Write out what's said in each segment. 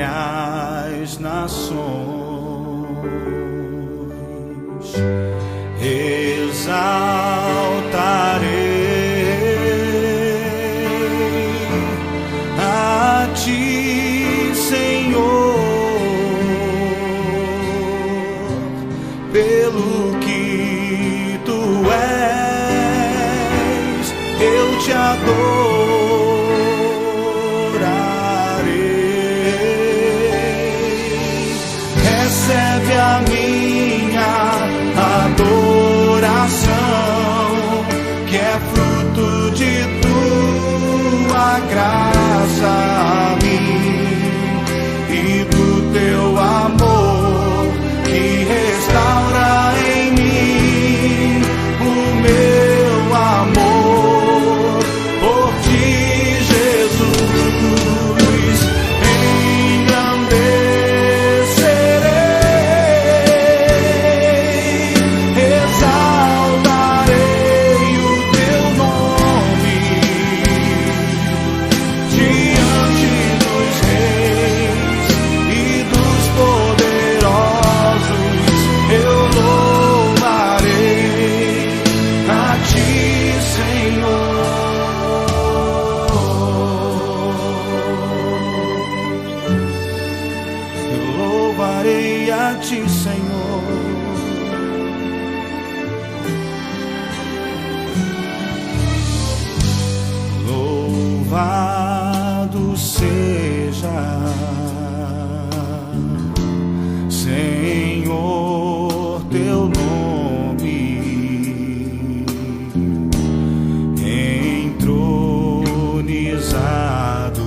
as nações, exaltarei a ti, Senhor, pelo que tu és, eu te adorarei. Recebe a minha adoração, que é fruto de tua graça a mim e do teu amor que restaura em mim o meu amor por ti, Jesus. Engrandecerei, exaltarei o teu nome diante dos reis e dos poderosos. Eu louvarei a ti, Senhor. Eu louvarei a ti, Senhor. Louvado seja, Senhor, teu nome, entronizado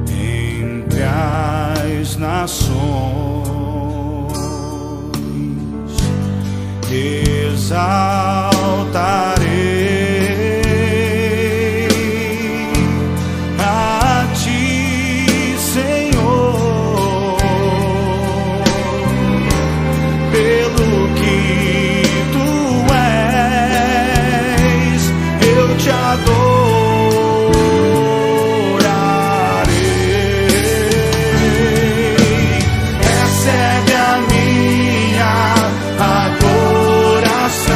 entre as nações, exaltarei a ti, Senhor, pelo que tu és, eu te adorarei. Recebe a minha adoração,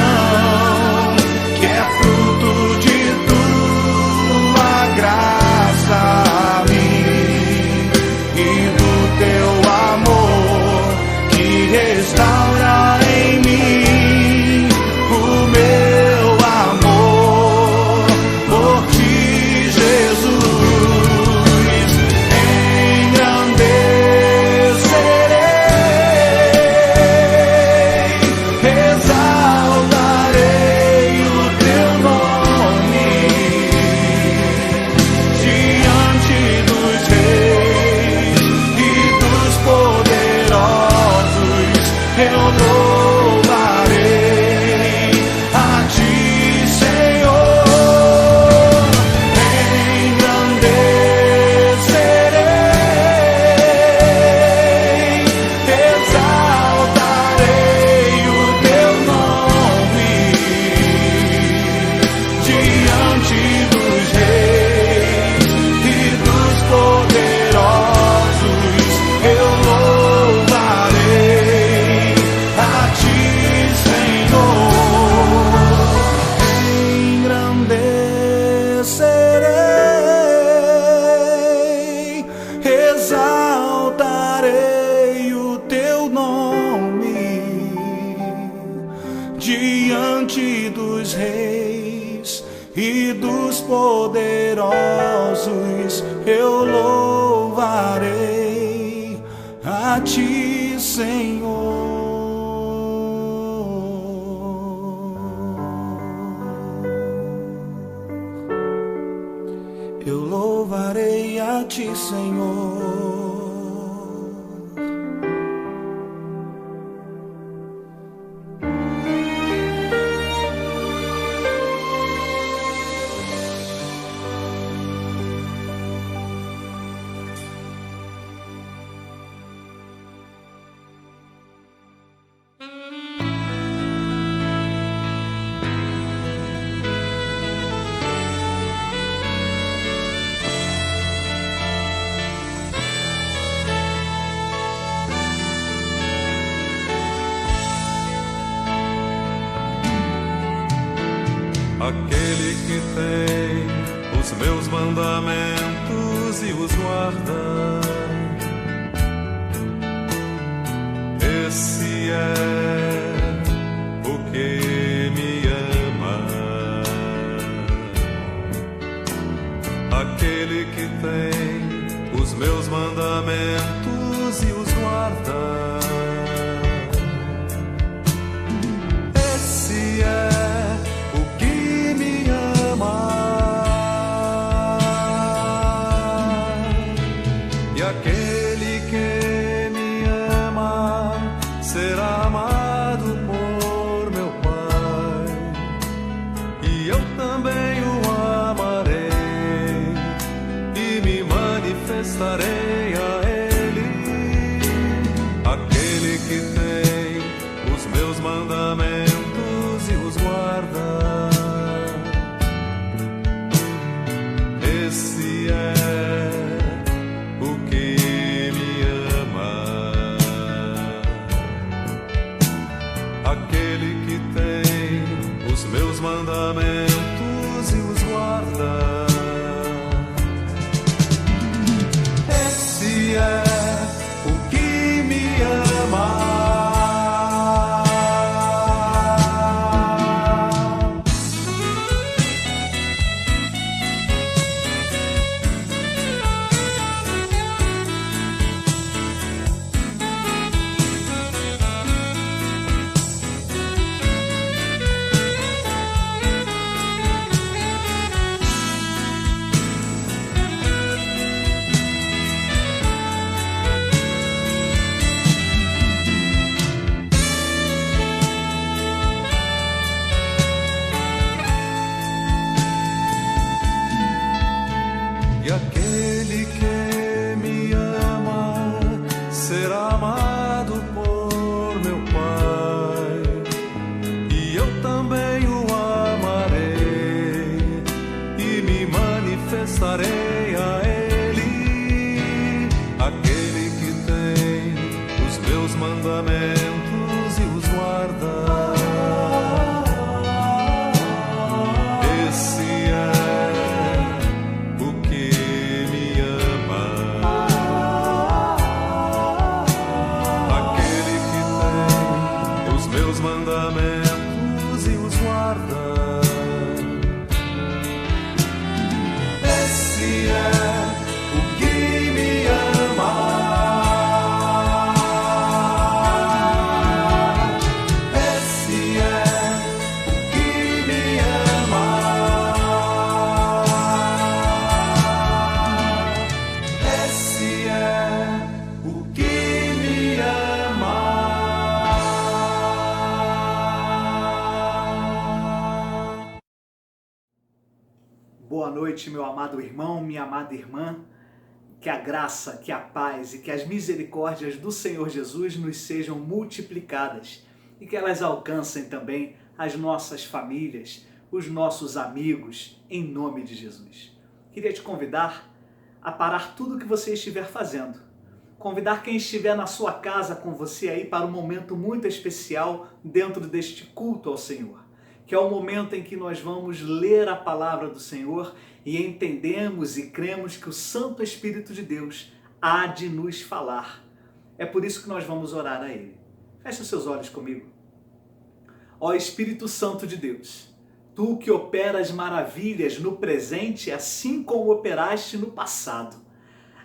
que é fruto de tua graça a mim e do teu amor que restaura em mim o meu amor por ti, Jesus. Engrandecerei, exaltarei o teu nome diante dos reis e dos poderosos. Eu louvarei a ti, Senhor. Engrandecerei, exaltarei o teu nome diante dos reis e dos poderosos. Eu louvarei a ti, Senhor. Engrandecerei, exaltarei o teu nome diante dos reis e dos poderosos. Eu louvarei a ti, Senhor. Eu louvarei a ti, Senhor. que tem os meus mandamentos e os guarda, esse é o que me ama. Aquele que tem os meus mandamentos e os guarda, esse é o que me ama. E aquele que me ama será amado por meu Pai, e eu também o amarei e me manifestarei a Ele. Aquele que tem os meus mandamentos e os guarda, esse é o que me ama. Aquele que tem os meus mandamentos e os guarda, esse é o que me ama. E aquele que me ama será amado por meu Pai, e eu também o amarei e me manifestarei a Ele. Aquele que tem os meus mandamentos e os guarda, esse é o que me ama. Aquele que tem os meus mandamentos e os guarda, esse é o que me ama. Esse é o que me ama. Esse é o que me ama. Boa noite, meu amado irmão, minha amada irmã. Que a graça, que a paz e que as misericórdias do Senhor Jesus nos sejam multiplicadas e que elas alcancem também as nossas famílias, os nossos amigos, em nome de Jesus. Queria te convidar a parar tudo o que você estiver fazendo. Convidar quem estiver na sua casa com você aí para um momento muito especial dentro deste culto ao Senhor, que é o momento em que nós vamos ler a palavra do Senhor e entendemos e cremos que o Santo Espírito de Deus há de nos falar. É por isso que nós vamos orar a Ele. Feche os seus olhos comigo. Ó Espírito Santo de Deus, Tu que operas maravilhas no presente, assim como operaste no passado,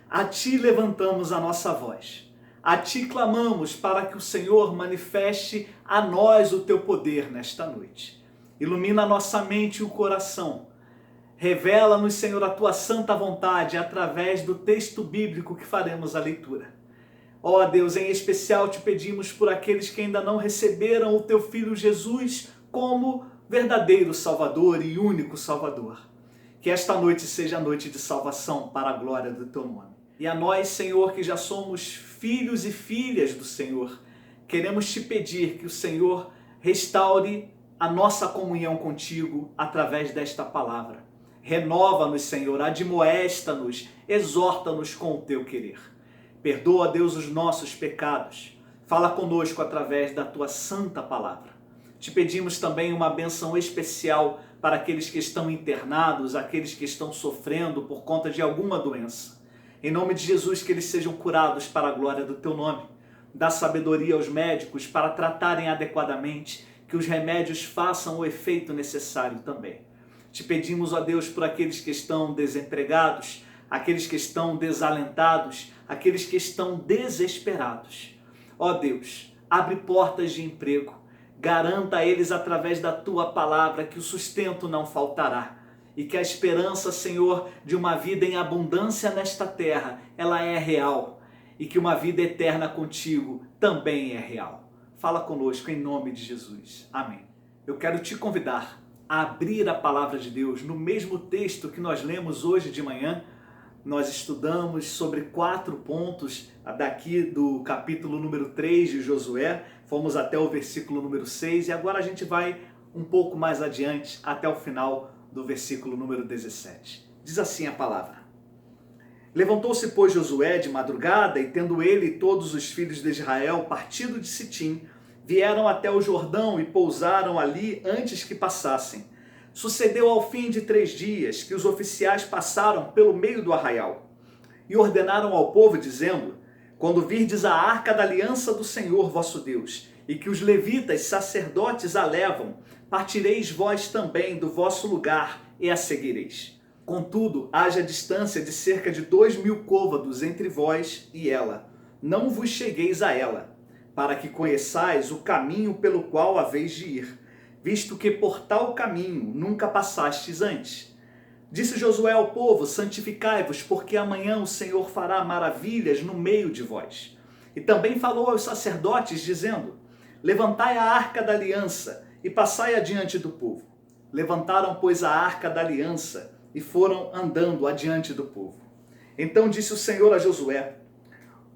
a Ti levantamos a nossa voz. A Ti clamamos para que o Senhor manifeste a nós o Teu poder nesta noite. Ilumina a nossa mente e o coração. Revela-nos, Senhor, a Tua santa vontade através do texto bíblico que faremos a leitura. Ó Deus, em especial te pedimos por aqueles que ainda não receberam o Teu Filho Jesus como verdadeiro Salvador e único Salvador. Que esta noite seja a noite de salvação para a glória do Teu nome. E a nós, Senhor, que já somos filhos e filhas do Senhor, queremos te pedir que o Senhor restaure a nossa comunhão contigo através desta palavra. Renova-nos, Senhor, admoesta-nos, exorta-nos com o teu querer. Perdoa, Deus, os nossos pecados. Fala conosco através da tua santa palavra. Te pedimos também uma bênção especial para aqueles que estão internados, aqueles que estão sofrendo por conta de alguma doença. Em nome de Jesus, que eles sejam curados para a glória do teu nome. Dá sabedoria aos médicos para tratarem adequadamente, que os remédios façam o efeito necessário também. Te pedimos, ó Deus, por aqueles que estão desempregados, aqueles que estão desalentados, aqueles que estão desesperados. Ó Deus, abre portas de emprego, garanta a eles através da tua palavra que o sustento não faltará e que a esperança, Senhor, de uma vida em abundância nesta terra, ela é real e que uma vida eterna contigo também é real. Fala conosco em nome de Jesus. Amém. Eu quero te convidar a abrir a palavra de Deus no mesmo texto que nós lemos hoje de manhã. Nós estudamos sobre 4 pontos daqui do capítulo número 3 de Josué, fomos até o versículo número 6 e agora a gente vai um pouco mais adiante até o final do versículo número 17. Diz assim a palavra: Levantou-se, pois, Josué de madrugada e tendo ele e todos os filhos de Israel partido de Sitim, vieram até o Jordão e pousaram ali antes que passassem. Sucedeu ao fim de 3 dias que os oficiais passaram pelo meio do arraial e ordenaram ao povo, dizendo: Quando virdes a arca da aliança do Senhor vosso Deus, e que os levitas sacerdotes a levam, partireis vós também do vosso lugar e a seguireis. Contudo, haja distância de cerca de 2.000 côvados entre vós e ela. Não vos chegueis a ela, para que conheçais o caminho pelo qual haveis de ir, visto que por tal caminho nunca passastes antes. Disse Josué ao povo: Santificai-vos, porque amanhã o Senhor fará maravilhas no meio de vós. E também falou aos sacerdotes, dizendo: Levantai a arca da aliança e passai adiante do povo. Levantaram, pois, a arca da aliança e foram andando adiante do povo. Então disse o Senhor a Josué: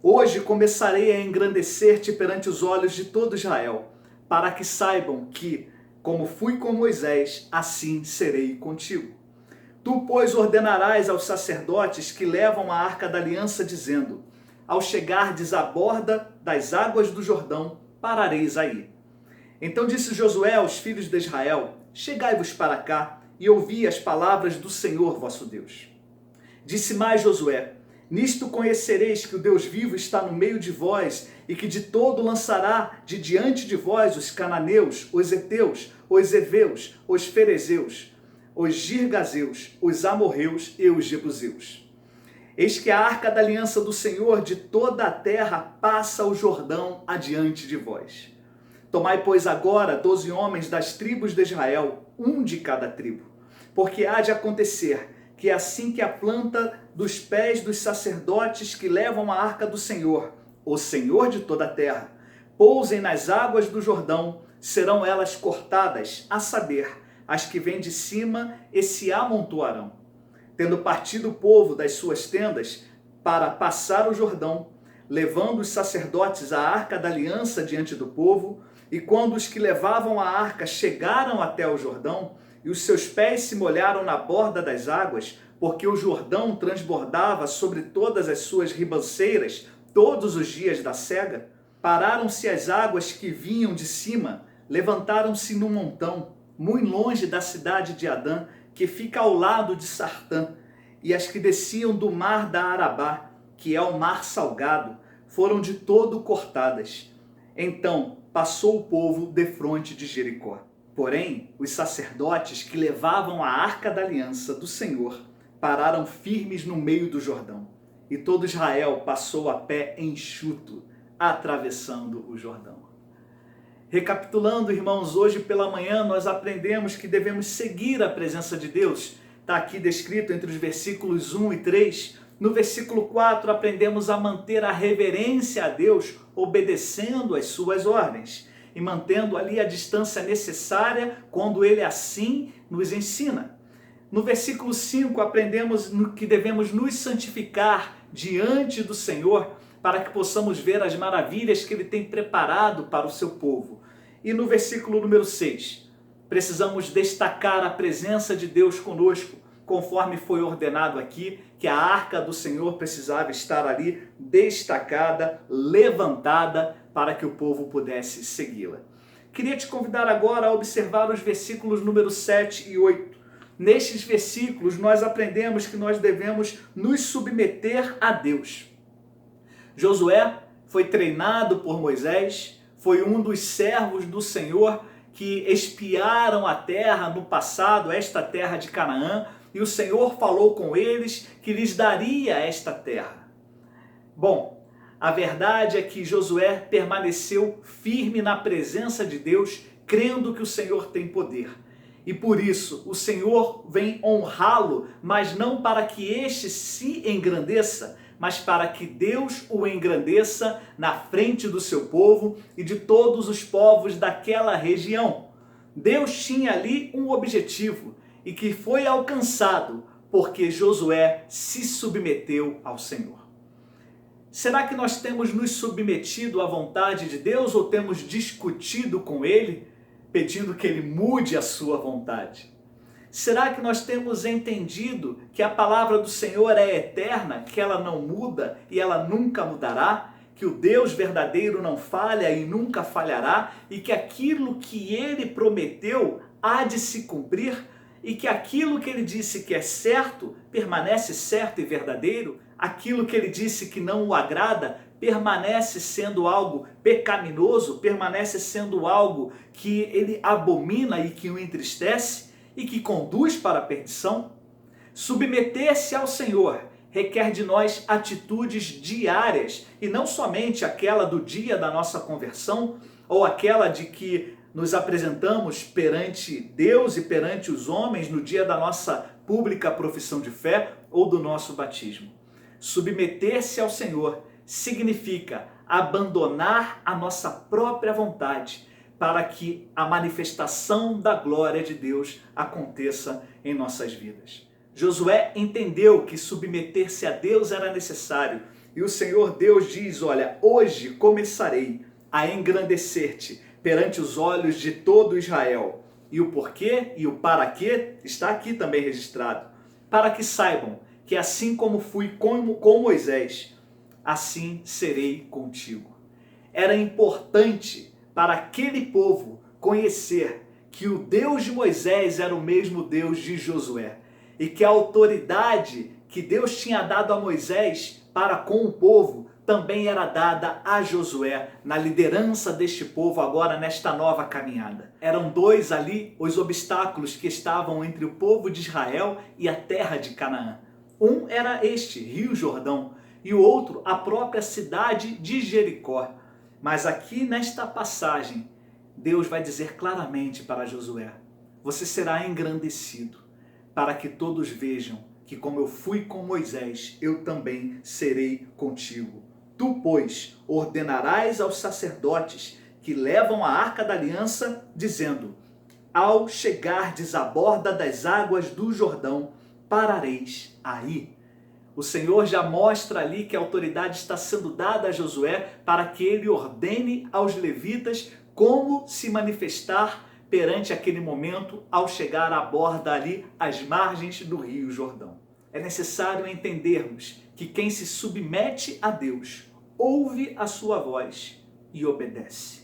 Hoje começarei a engrandecer-te perante os olhos de todo Israel, para que saibam que, como fui com Moisés, assim serei contigo. Tu, pois, ordenarás aos sacerdotes que levam a arca da aliança, dizendo: Ao chegardes à borda das águas do Jordão, parareis aí. Então disse Josué aos filhos de Israel: Chegai-vos para cá e ouvi as palavras do Senhor vosso Deus. Disse mais Josué: Nisto conhecereis que o Deus vivo está no meio de vós e que de todo lançará de diante de vós os cananeus, os heteus, os heveus, os ferezeus, os girgazeus, os amorreus e os jebuseus. Eis que a arca da aliança do Senhor de toda a terra passa o Jordão adiante de vós. Tomai, pois, agora 12 homens das tribos de Israel, um de cada tribo, porque há de acontecer que assim que a planta dos pés dos sacerdotes que levam a arca do Senhor, o Senhor de toda a terra, pousem nas águas do Jordão, serão elas cortadas, a saber, as que vêm de cima e se amontoarão. Tendo partido o povo das suas tendas para passar o Jordão, levando os sacerdotes a arca da aliança diante do povo, e quando os que levavam a arca chegaram até o Jordão, e os seus pés se molharam na borda das águas, porque o Jordão transbordava sobre todas as suas ribanceiras todos os dias da cega, pararam-se as águas que vinham de cima, levantaram-se num montão, muito longe da cidade de Adã, que fica ao lado de Sartã, e as que desciam do mar da Arabá, que é o mar salgado, foram de todo cortadas. Então passou o povo defronte de Jericó. Porém, os sacerdotes que levavam a arca da aliança do Senhor pararam firmes no meio do Jordão, e todo Israel passou a pé enxuto, atravessando o Jordão. Recapitulando, irmãos, hoje pela manhã nós aprendemos que devemos seguir a presença de Deus. Está aqui descrito entre os versículos 1 e 3. No versículo 4 aprendemos a manter a reverência a Deus, obedecendo às suas ordens e mantendo ali a distância necessária quando Ele assim nos ensina. No versículo 5 aprendemos que devemos nos santificar diante do Senhor para que possamos ver as maravilhas que Ele tem preparado para o seu povo. E no versículo número 6, precisamos destacar a presença de Deus conosco, conforme foi ordenado aqui, que a arca do Senhor precisava estar ali destacada, levantada, para que o povo pudesse segui-la. Queria te convidar agora a observar os versículos número 7 e 8. Nestes versículos nós aprendemos que nós devemos nos submeter a Deus. Josué foi treinado por Moisés, foi um dos servos do Senhor que espiaram a terra no passado, esta terra de Canaã, e o Senhor falou com eles que lhes daria esta terra. Bom, a verdade é que Josué permaneceu firme na presença de Deus, crendo que o Senhor tem poder. E por isso o Senhor vem honrá-lo, mas não para que este se engrandeça, mas para que Deus o engrandeça na frente do seu povo e de todos os povos daquela região. Deus tinha ali um objetivo e que foi alcançado porque Josué se submeteu ao Senhor. Será que nós temos nos submetido à vontade de Deus ou temos discutido com Ele, pedindo que Ele mude a sua vontade? Será que nós temos entendido que a palavra do Senhor é eterna, que ela não muda e ela nunca mudará? Que o Deus verdadeiro não falha e nunca falhará? E que aquilo que Ele prometeu há de se cumprir? E que aquilo que Ele disse que é certo, permanece certo e verdadeiro? Aquilo que Ele disse que não o agrada, permanece sendo algo pecaminoso? Permanece sendo algo que Ele abomina e que o entristece? E que conduz para a perdição? Submeter-se ao Senhor requer de nós atitudes diárias e não somente aquela do dia da nossa conversão ou aquela de que nos apresentamos perante Deus e perante os homens no dia da nossa pública profissão de fé ou do nosso batismo. Submeter-se ao Senhor significa abandonar a nossa própria vontade para que a manifestação da glória de Deus aconteça em nossas vidas. Josué entendeu que submeter-se a Deus era necessário e o Senhor Deus diz, olha, hoje começarei a engrandecer-te perante os olhos de todo Israel. E o porquê e o para quê está aqui também registrado. Para que saibam que assim como fui com Moisés, assim serei contigo. Era importante para aquele povo conhecer que o Deus de Moisés era o mesmo Deus de Josué e que a autoridade que Deus tinha dado a Moisés para com o povo também era dada a Josué na liderança deste povo agora nesta nova caminhada. Eram dois ali os obstáculos que estavam entre o povo de Israel e a terra de Canaã. Um era este, Rio Jordão, e o outro a própria cidade de Jericó. Mas aqui nesta passagem, Deus vai dizer claramente para Josué, você será engrandecido, para que todos vejam que como eu fui com Moisés, eu também serei contigo. Tu, pois, ordenarás aos sacerdotes que levam a arca da aliança, dizendo, ao chegardes à borda das águas do Jordão, parareis aí. O Senhor já mostra ali que a autoridade está sendo dada a Josué para que ele ordene aos levitas como se manifestar perante aquele momento ao chegar à borda ali, às margens do Rio Jordão. É necessário entendermos que quem se submete a Deus ouve a sua voz e obedece.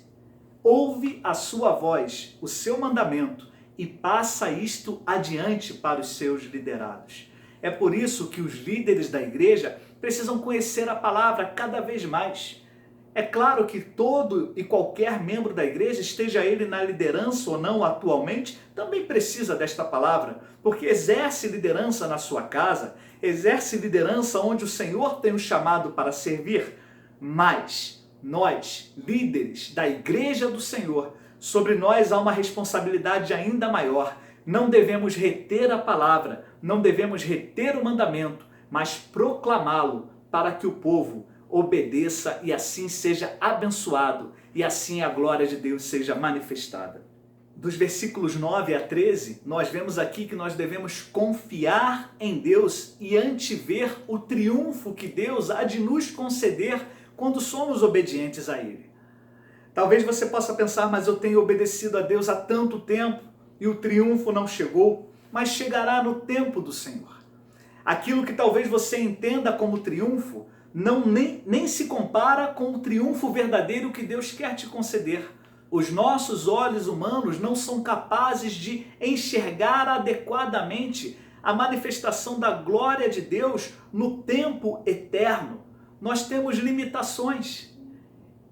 Ouve a sua voz, o seu mandamento, e passa isto adiante para os seus liderados. É por isso que os líderes da igreja precisam conhecer a palavra cada vez mais. É claro que todo e qualquer membro da igreja, esteja ele na liderança ou não atualmente, também precisa desta palavra, porque exerce liderança na sua casa, exerce liderança onde o Senhor tem o chamado para servir. Mas nós, líderes da igreja do Senhor, sobre nós há uma responsabilidade ainda maior. Não devemos reter a palavra, não devemos reter o mandamento, mas proclamá-lo para que o povo obedeça e assim seja abençoado e assim a glória de Deus seja manifestada. Dos versículos 9 a 13, nós vemos aqui que nós devemos confiar em Deus e antever o triunfo que Deus há de nos conceder quando somos obedientes a Ele. Talvez você possa pensar, mas eu tenho obedecido a Deus há tanto tempo e o triunfo não chegou, mas chegará no tempo do Senhor. Aquilo que talvez você entenda como triunfo, nem se compara com o triunfo verdadeiro que Deus quer te conceder. Os nossos olhos humanos não são capazes de enxergar adequadamente a manifestação da glória de Deus no tempo eterno. Nós temos limitações.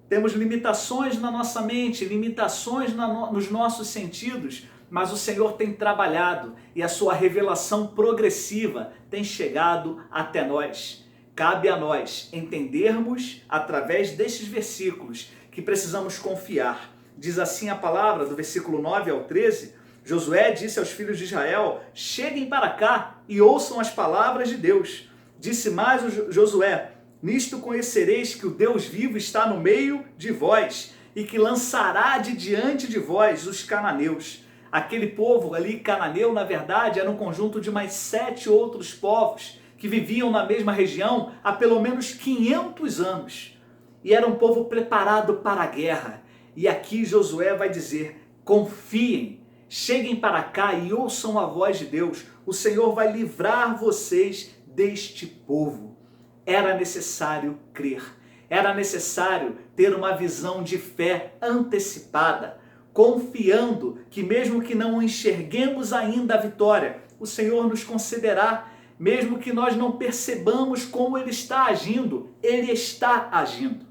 Temos limitações na nossa mente, limitações nos nossos sentidos, mas o Senhor tem trabalhado e a sua revelação progressiva tem chegado até nós. Cabe a nós entendermos, através destes versículos, que precisamos confiar. Diz assim a palavra, do versículo 9 ao 13, Josué disse aos filhos de Israel: cheguem para cá e ouçam as palavras de Deus. Disse mais Josué: nisto conhecereis que o Deus vivo está no meio de vós e que lançará de diante de vós os cananeus. Aquele povo ali, cananeu, na verdade, era um conjunto de mais 7 outros povos que viviam na mesma região há pelo menos 500 anos. E era um povo preparado para a guerra. E aqui Josué vai dizer: confiem, cheguem para cá e ouçam a voz de Deus. O Senhor vai livrar vocês deste povo. Era necessário crer. Era necessário ter uma visão de fé antecipada, confiando que mesmo que não enxerguemos ainda a vitória, o Senhor nos concederá. Mesmo que nós não percebamos como Ele está agindo, Ele está agindo.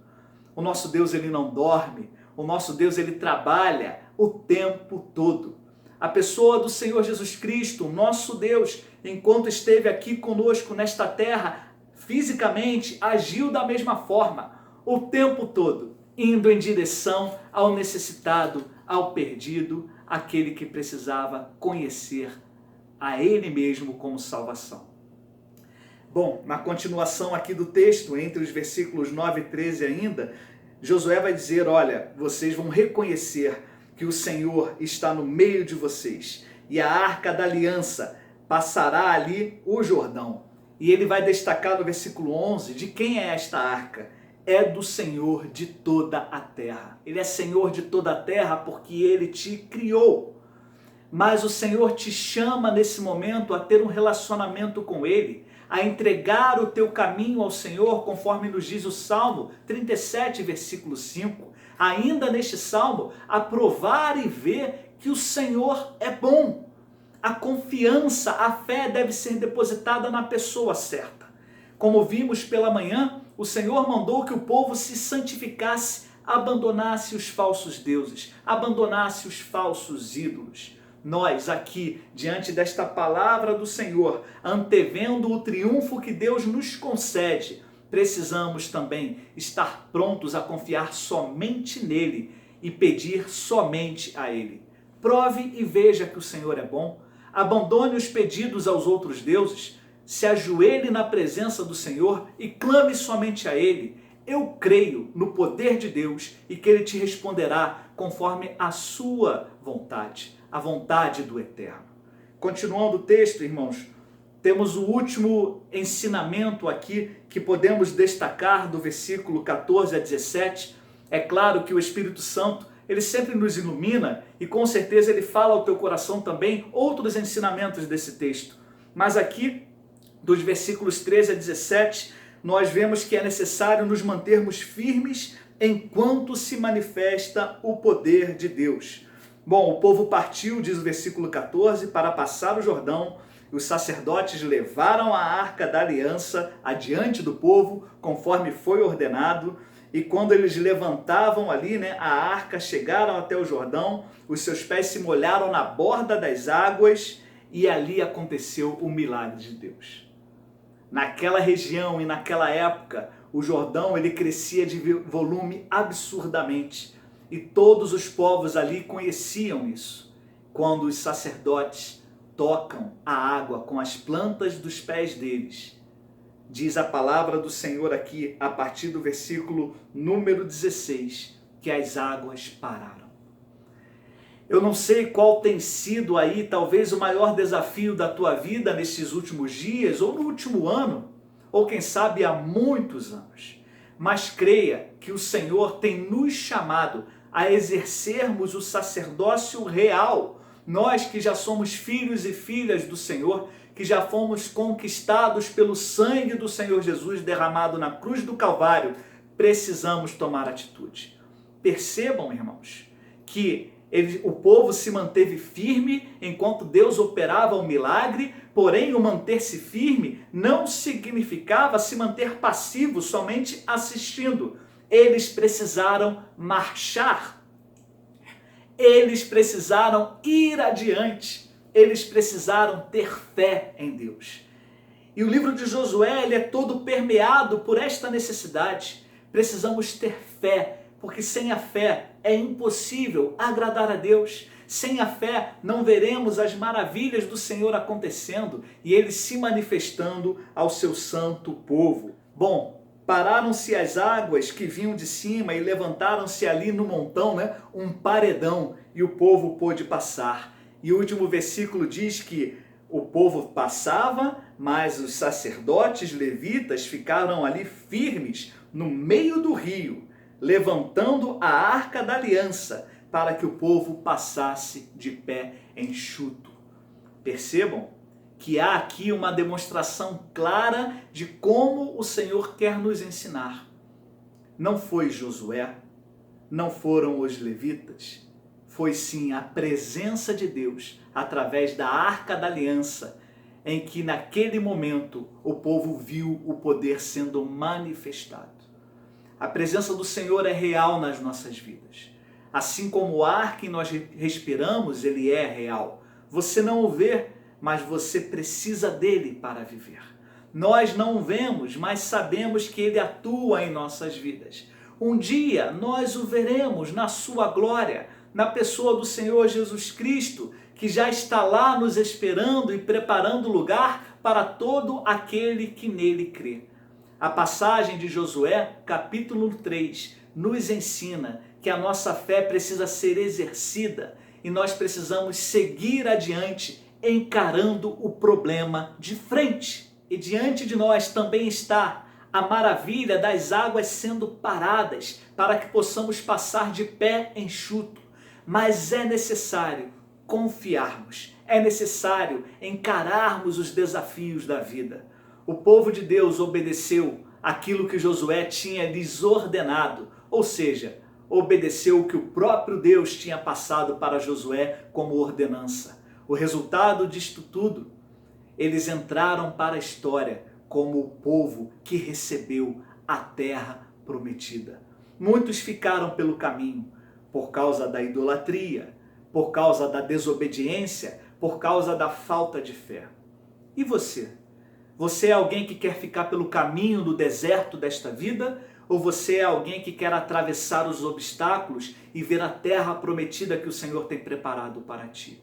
O nosso Deus, Ele não dorme. O nosso Deus, Ele trabalha o tempo todo. A pessoa do Senhor Jesus Cristo, o nosso Deus, enquanto esteve aqui conosco nesta terra, fisicamente agiu da mesma forma, o tempo todo, indo em direção ao necessitado, ao perdido, aquele que precisava conhecer a Ele mesmo como salvação. Bom, na continuação aqui do texto, entre os versículos 9 e 13 ainda, Josué vai dizer: olha, vocês vão reconhecer que o Senhor está no meio de vocês e a arca da aliança passará ali o Jordão. E ele vai destacar no versículo 11 de quem é esta arca. É do Senhor de toda a terra. Ele é Senhor de toda a terra porque Ele te criou. Mas o Senhor te chama nesse momento a ter um relacionamento com Ele, a entregar o teu caminho ao Senhor, conforme nos diz o Salmo 37, versículo 5. Ainda neste Salmo, a provar e ver que o Senhor é bom. A confiança, a fé deve ser depositada na pessoa certa. Como vimos pela manhã, o Senhor mandou que o povo se santificasse, abandonasse os falsos deuses, abandonasse os falsos ídolos. Nós aqui, diante desta palavra do Senhor, antevendo o triunfo que Deus nos concede, precisamos também estar prontos a confiar somente nele e pedir somente a Ele. Prove e veja que o Senhor é bom. Abandone os pedidos aos outros deuses. Se ajoelhe na presença do Senhor e clame somente a Ele. Eu creio no poder de Deus e que Ele te responderá conforme a sua vontade, a vontade do Eterno. Continuando o texto, irmãos, temos o último ensinamento aqui que podemos destacar do versículo 14 a 17. É claro que o Espírito Santo, ele sempre nos ilumina e com certeza ele fala ao teu coração também outros ensinamentos desse texto. Mas aqui, dos versículos 13 a 17, nós vemos que é necessário nos mantermos firmes enquanto se manifesta o poder de Deus. Bom, o povo partiu, diz o versículo 14, para passar o Jordão, e os sacerdotes levaram a arca da aliança adiante do povo, conforme foi ordenado, e quando eles levantavam ali, a arca, chegaram até o Jordão, os seus pés se molharam na borda das águas, e ali aconteceu o milagre de Deus. Naquela região e naquela época, o Jordão ele crescia de volume absurdamente, e todos os povos ali conheciam isso. Quando os sacerdotes tocam a água com as plantas dos pés deles, diz a palavra do Senhor aqui, a partir do versículo número 16, que as águas pararam. Eu não sei qual tem sido aí, talvez, o maior desafio da tua vida nesses últimos dias, ou no último ano, ou quem sabe há muitos anos. Mas creia que o Senhor tem nos chamado a exercermos o sacerdócio real. Nós que já somos filhos e filhas do Senhor, que já fomos conquistados pelo sangue do Senhor Jesus derramado na cruz do Calvário, precisamos tomar atitude. Percebam, irmãos, que o povo se manteve firme enquanto Deus operava o milagre, porém o manter-se firme não significava se manter passivo, somente assistindo. Eles precisaram marchar, eles precisaram ir adiante, eles precisaram ter fé em Deus. E o livro de Josué, ele é todo permeado por esta necessidade. Precisamos ter fé, porque sem a fé é impossível agradar a Deus. Sem a fé não veremos as maravilhas do Senhor acontecendo e Ele se manifestando ao seu santo povo. Bom, pararam-se as águas que vinham de cima e levantaram-se ali no montão, um paredão, e o povo pôde passar. E o último versículo diz que o povo passava, mas os sacerdotes levitas ficaram ali firmes no meio do rio, levantando a arca da aliança para que o povo passasse de pé enxuto. Percebam que há aqui uma demonstração clara de como o Senhor quer nos ensinar. Não foi Josué, não foram os levitas, foi sim a presença de Deus através da arca da aliança, em que naquele momento o povo viu o poder sendo manifestado. A presença do Senhor é real nas nossas vidas. Assim como o ar que nós respiramos, ele é real. Você não o vê, mas você precisa dele para viver. Nós não o vemos, mas sabemos que ele atua em nossas vidas. Um dia nós o veremos na sua glória, na pessoa do Senhor Jesus Cristo, que já está lá nos esperando e preparando lugar para todo aquele que nele crê. A passagem de Josué, capítulo 3, nos ensina que a nossa fé precisa ser exercida e nós precisamos seguir adiante, encarando o problema de frente. E diante de nós também está a maravilha das águas sendo paradas para que possamos passar de pé enxuto. Mas é necessário confiarmos, é necessário encararmos os desafios da vida. O povo de Deus obedeceu aquilo que Josué tinha lhes ordenado, ou seja, obedeceu o que o próprio Deus tinha passado para Josué como ordenança. O resultado disto tudo, eles entraram para a história como o povo que recebeu a terra prometida. Muitos ficaram pelo caminho por causa da idolatria, por causa da desobediência, por causa da falta de fé. E você? Você é alguém que quer ficar pelo caminho do deserto desta vida? Ou você é alguém que quer atravessar os obstáculos e ver a terra prometida que o Senhor tem preparado para ti?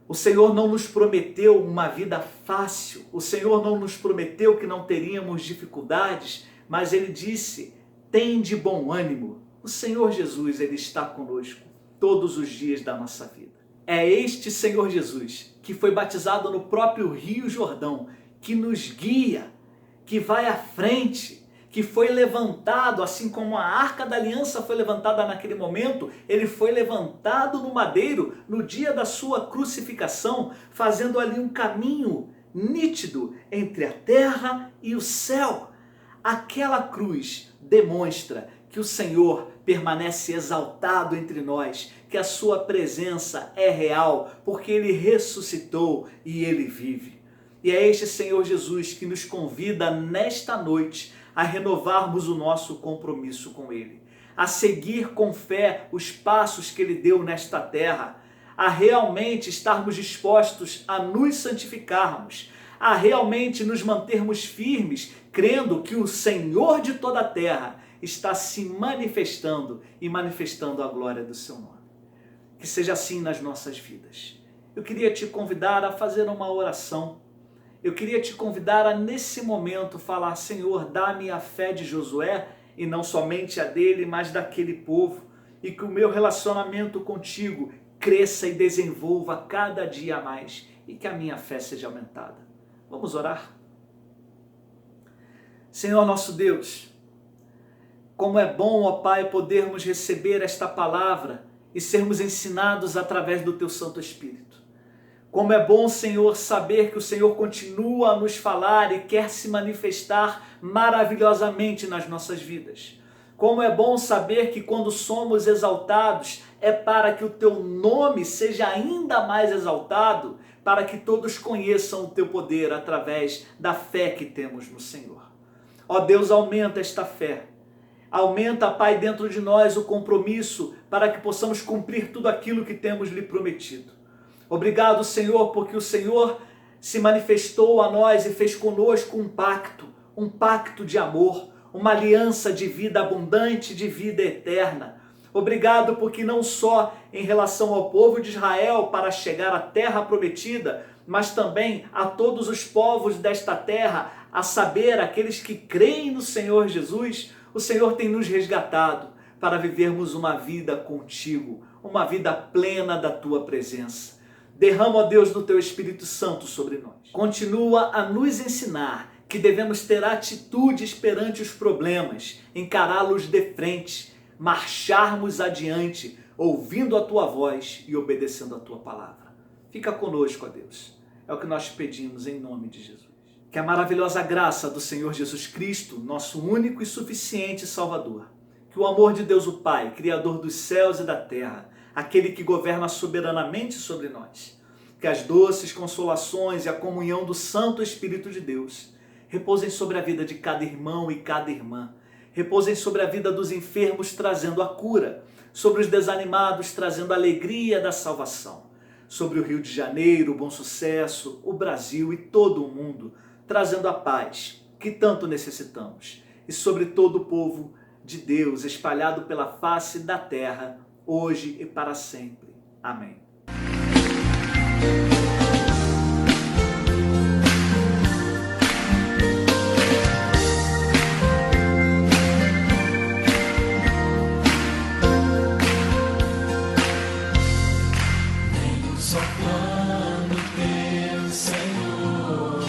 O Senhor não nos prometeu uma vida fácil. O Senhor não nos prometeu que não teríamos dificuldades, mas Ele disse, tende bom ânimo. O Senhor Jesus, Ele está conosco todos os dias da nossa vida. É este Senhor Jesus, que foi batizado no próprio Rio Jordão, que nos guia, que vai à frente, que foi levantado, assim como a arca da aliança foi levantada naquele momento, ele foi levantado no madeiro no dia da sua crucificação, fazendo ali um caminho nítido entre a terra e o céu. Aquela cruz demonstra que o Senhor permanece exaltado entre nós, que a sua presença é real, porque Ele ressuscitou e Ele vive. E é este Senhor Jesus que nos convida nesta noite a renovarmos o nosso compromisso com Ele, a seguir com fé os passos que Ele deu nesta terra, a realmente estarmos dispostos a nos santificarmos, a realmente nos mantermos firmes, crendo que o Senhor de toda a terra está se manifestando e manifestando a glória do seu nome. Que seja assim nas nossas vidas. Eu queria te convidar a fazer uma oração. Eu queria te convidar a, nesse momento, falar, Senhor, dá-me a fé de Josué, e não somente a dele, mas daquele povo, e que o meu relacionamento contigo cresça e desenvolva cada dia mais, e que a minha fé seja aumentada. Vamos orar? Senhor nosso Deus, como é bom, ó Pai, podermos receber esta palavra e sermos ensinados através do Teu Santo Espírito. Como é bom, Senhor, saber que o Senhor continua a nos falar e quer se manifestar maravilhosamente nas nossas vidas. Como é bom saber que quando somos exaltados, é para que o teu nome seja ainda mais exaltado, para que todos conheçam o teu poder através da fé que temos no Senhor. Ó Deus, aumenta esta fé. Aumenta, Pai, dentro de nós o compromisso para que possamos cumprir tudo aquilo que temos lhe prometido. Obrigado, Senhor, porque o Senhor se manifestou a nós e fez conosco um pacto de amor, uma aliança de vida abundante, de vida eterna. Obrigado porque não só em relação ao povo de Israel para chegar à terra prometida, mas também a todos os povos desta terra, a saber, aqueles que creem no Senhor Jesus, o Senhor tem nos resgatado para vivermos uma vida contigo, uma vida plena da tua presença. Derrama, ó Deus, do teu Espírito Santo sobre nós. Continua a nos ensinar que devemos ter atitudes perante os problemas, encará-los de frente, marcharmos adiante, ouvindo a tua voz e obedecendo a tua palavra. Fica conosco, ó Deus. É o que nós pedimos em nome de Jesus. Que a maravilhosa graça do Senhor Jesus Cristo, nosso único e suficiente Salvador, que o amor de Deus o Pai, Criador dos céus e da terra, aquele que governa soberanamente sobre nós, que as doces consolações e a comunhão do Santo Espírito de Deus repousem sobre a vida de cada irmão e cada irmã, repousem sobre a vida dos enfermos trazendo a cura, sobre os desanimados trazendo a alegria da salvação, sobre o Rio de Janeiro, o Bom Sucesso, o Brasil e todo o mundo, trazendo a paz que tanto necessitamos, e sobre todo o povo de Deus espalhado pela face da terra, hoje e para sempre. Amém. Nem só plano teu, Senhor,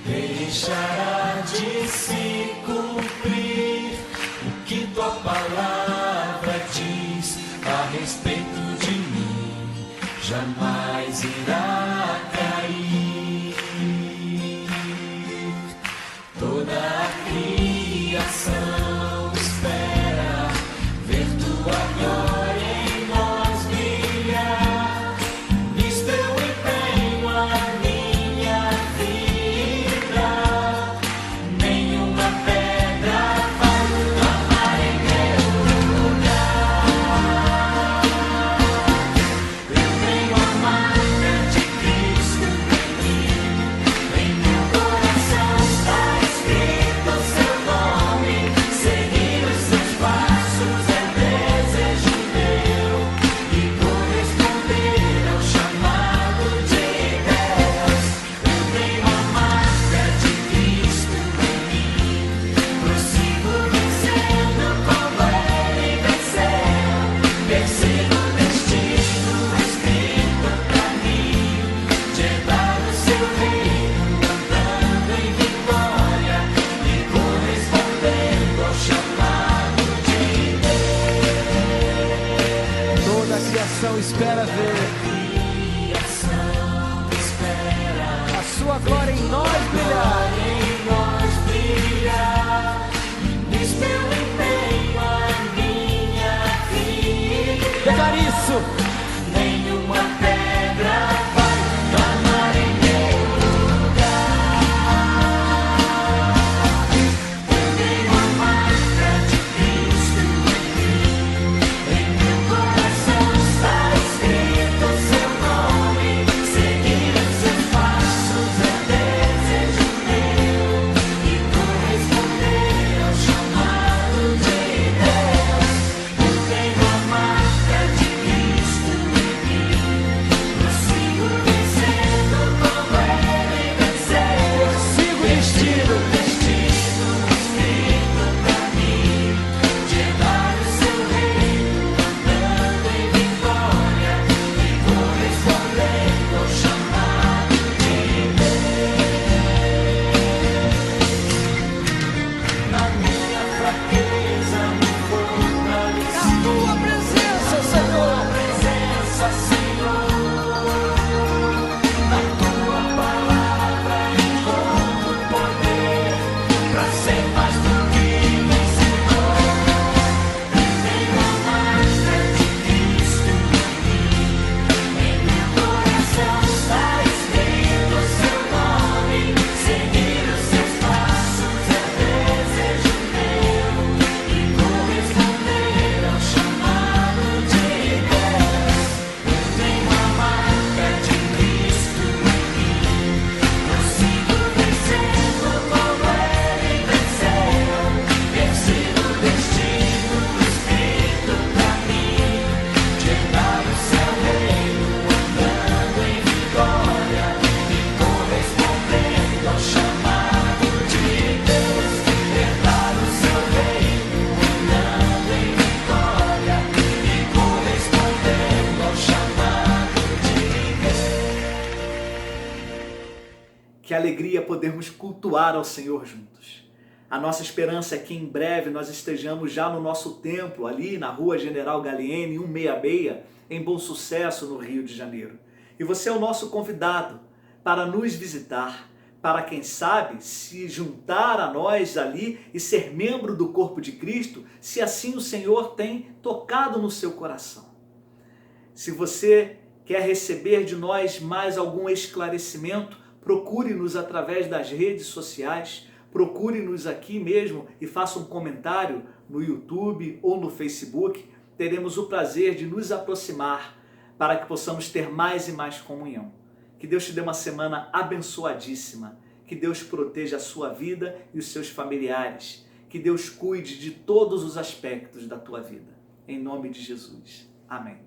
deixará de se cumprir o que tua palavra diz a respeito de mim, jamais irá cair. Toda a criação espera ver tua glória em nós brilhar. Nisto eu empenho a minha vida, nenhuma pedra vai tomar em meu lugar. Eu tenho a marca de alegria podermos cultuar ao Senhor juntos. A nossa esperança é que em breve nós estejamos já no nosso templo, ali na Rua General Gallieni, 166, em Bom Sucesso, no Rio de Janeiro. E você é o nosso convidado para nos visitar, para, quem sabe, se juntar a nós ali e ser membro do corpo de Cristo, se assim o Senhor tem tocado no seu coração. Se você quer receber de nós mais algum esclarecimento, procure-nos através das redes sociais, procure-nos aqui mesmo e faça um comentário no YouTube ou no Facebook. Teremos o prazer de nos aproximar para que possamos ter mais e mais comunhão. Que Deus te dê uma semana abençoadíssima. Que Deus proteja a sua vida e os seus familiares. Que Deus cuide de todos os aspectos da tua vida. Em nome de Jesus. Amém.